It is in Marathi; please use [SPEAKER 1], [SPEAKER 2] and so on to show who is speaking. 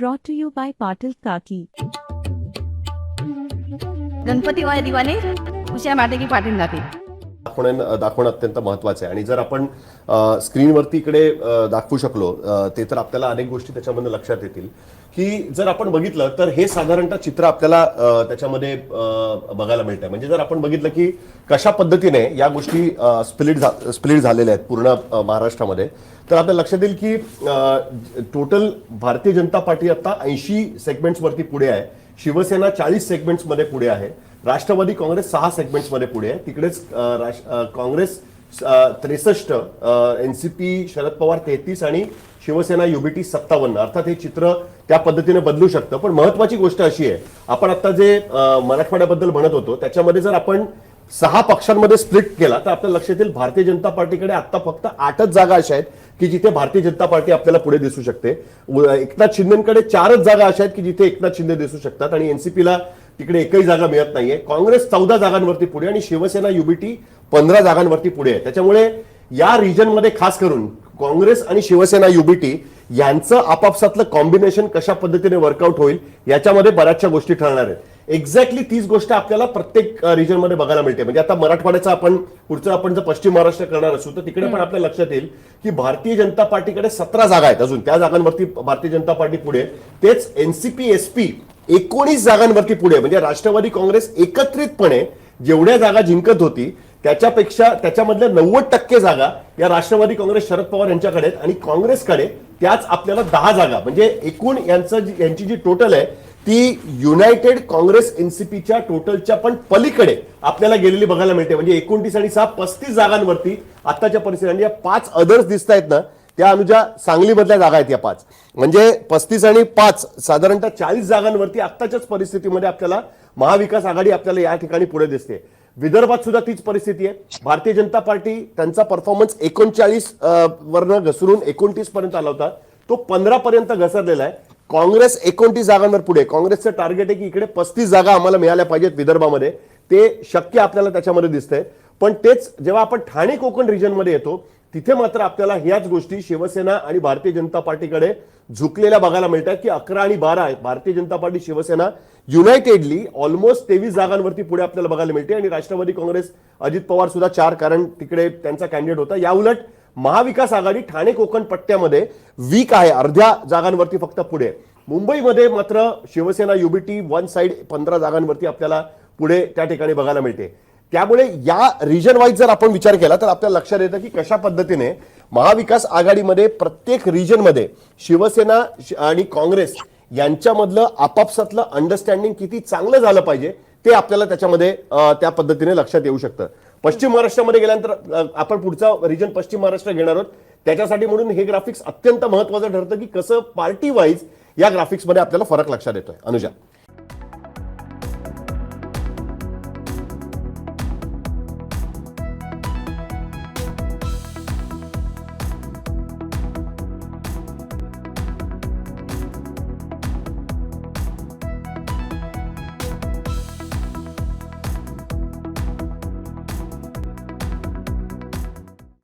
[SPEAKER 1] brought to you by Patil Kaki.
[SPEAKER 2] Ganpati वाय दिवाने उषा माटे की पाटील लाटे
[SPEAKER 3] दाखवणं अत्यंत महत्त्वाचं आहे आणि जर आपण स्क्रीनवरती इकडे दाखवू शकलो ते तर आपल्याला अनेक गोष्टी त्याच्यामध्ये लक्षात येतील की जर आपण बघितलं तर हे साधारणतः चित्र आपल्याला त्याच्यामध्ये बघायला मिळतंय. म्हणजे जर आपण बघितलं की कशा पद्धतीने या गोष्टी स्प्लिट झालेल्या आहेत पूर्ण महाराष्ट्रामध्ये, तर आपल्याला लक्षात येईल की टोटल भारतीय जनता पार्टी आता 80 सेगमेंट्सवरती पुढे आहे, शिवसेना 40 सेगमेंट्समध्ये पुढे आहे, राष्ट्रवादी काँग्रेस 6 सेगमेंट्समध्ये पुढे आहे, तिकडेच काँग्रेस 63, एनसीपी शरद पवार 33 आणि शिवसेना युबीटी 57. अर्थात हे चित्र त्या पद्धतीने बदलू शकतं. पण महत्वाची गोष्ट अशी आहे, आपण आता जे मराठवाड्याबद्दल म्हणत होतो त्याच्यामध्ये जर आपण 6 पक्षांमध्ये स्प्लिट केला तर आपल्याला लक्षात येईल भारतीय जनता पार्टीकडे आता फक्त 8च जागा अशा आहेत की जिथे भारतीय जनता पार्टी आपल्याला पुढे दिसू शकते. एकनाथ शिंदेकडे 4च जागा अशा आहेत की जिथे एकनाथ शिंदे दिसू शकतात आणि एनसीपीला तिकडे एकही जागा मिळत नाहीये. काँग्रेस 14 जागांवरती पुढे आणि शिवसेना युबीटी 15 जागांवरती पुढे आहे. त्याच्यामुळे या रिजनमध्ये खास करून काँग्रेस आणि शिवसेना युबीटी यांचं आपापसातलं कॉम्बिनेशन कशा पद्धतीने वर्कआउट होईल याच्यामध्ये बऱ्याचशा गोष्टी ठरणार आहेत. एक्झॅक्टली तीच गोष्ट आपल्याला प्रत्येक रिजनमध्ये बघायला मिळते. म्हणजे आता मराठवाड्याचा आपण जर पश्चिम महाराष्ट्र करणार असू तर तिकडे पण आपल्याला लक्षात येईल की भारतीय जनता पार्टीकडे 17 जागा आहेत, अजून त्या जागांवरती भारतीय जनता पार्टी पुढे. तेच एनसीपी एसपी 19 जागांवरती पुढे. म्हणजे राष्ट्रवादी काँग्रेस एकत्रितपणे जेवढ्या जागा जिंकत होती त्याच्यापेक्षा त्याच्यामधल्या 90% जागा या राष्ट्रवादी काँग्रेस शरद पवार यांच्याकडे आहेत आणि काँग्रेसकडे त्याच आपल्याला 10 जागा. म्हणजे एकूण यांची जी टोटल आहे ती युनायटेड काँग्रेस एनसीपीच्या टोटलच्या पण पलीकडे आपल्याला गेलेली बघायला मिळते. म्हणजे 29 आणि 6 35 जागांवरती आताच्या परिस्थितीत या 5 अदर्स दिसत आहेत ना, त्या अनुजा सांगलीमधल्या जागा आहेत या 5. म्हणजे 35 आणि 5 साधारणतः 40 जागांवरती आत्ताच्याच परिस्थितीमध्ये आपल्याला महाविकास आघाडी आपल्याला या ठिकाणी पुढे दिसते. विदर्भात सुद्धा तीच परिस्थिती आहे. भारतीय जनता पार्टी त्यांचा परफॉर्मन्स 39 वरनं घसरून 29 पर्यंत आला होता, तो 15 पर्यंत घसरलेला आहे. काँग्रेस 29 जागांवर पुढे. काँग्रेसचं टार्गेट आहे की इकडे 35 जागा आम्हाला मिळाल्या पाहिजेत विदर्भामध्ये, ते शक्य आपल्याला त्याच्यामध्ये दिसतंय. पण तेच जेव्हा आपण ठाणे कोकण रिजनमध्ये येतो तिथे मात्र आपल्याला ह्याच गोष्टी शिवसेना आणि भारतीय जनता पार्टीकडे झुकलेल्या बघायला मिळतात की 11 आणि 12 भारतीय जनता पार्टी शिवसेना युनायटेडली ऑलमोस्ट 23 जागांवरती पुढे आपल्याला बघायला मिळते आणि राष्ट्रवादी काँग्रेस अजित पवार सुद्धा 4, कारण तिकडे त्यांचा कॅन्डिडेट होता. याउलट महाविकास आघाडी ठाणे कोकण पट्ट्यामध्ये वीक आहे, अर्ध्या जागांवरती फक्त पुढे. मुंबईमध्ये मात्र शिवसेना युबीटी वन साइड 15 जागांवरती आपल्याला पुढे त्या ठिकाणी बघायला मिळते. त्यामुळे या रिजन वाईज जर आपण विचार केला तर आपल्याला लक्षात येतं की कशा पद्धतीने महाविकास आघाडीमध्ये प्रत्येक रिजनमध्ये शिवसेना आणि काँग्रेस यांच्यामधलं आपापसातलं अंडरस्टँडिंग किती चांगलं झालं पाहिजे ते आपल्याला त्याच्यामध्ये त्या पद्धतीने लक्षात येऊ शकतं. पश्चिम महाराष्ट्रामध्ये गेल्यानंतर आपण पुढचा रिजन पश्चिम महाराष्ट्र घेणार आहोत. त्याच्यासाठी म्हणून हे ग्राफिक्स अत्यंत महत्वाचं ठरतं की कसं पार्टी वाईज या ग्राफिक्समध्ये आपल्याला फरक लक्षात येतोय. अनुजा.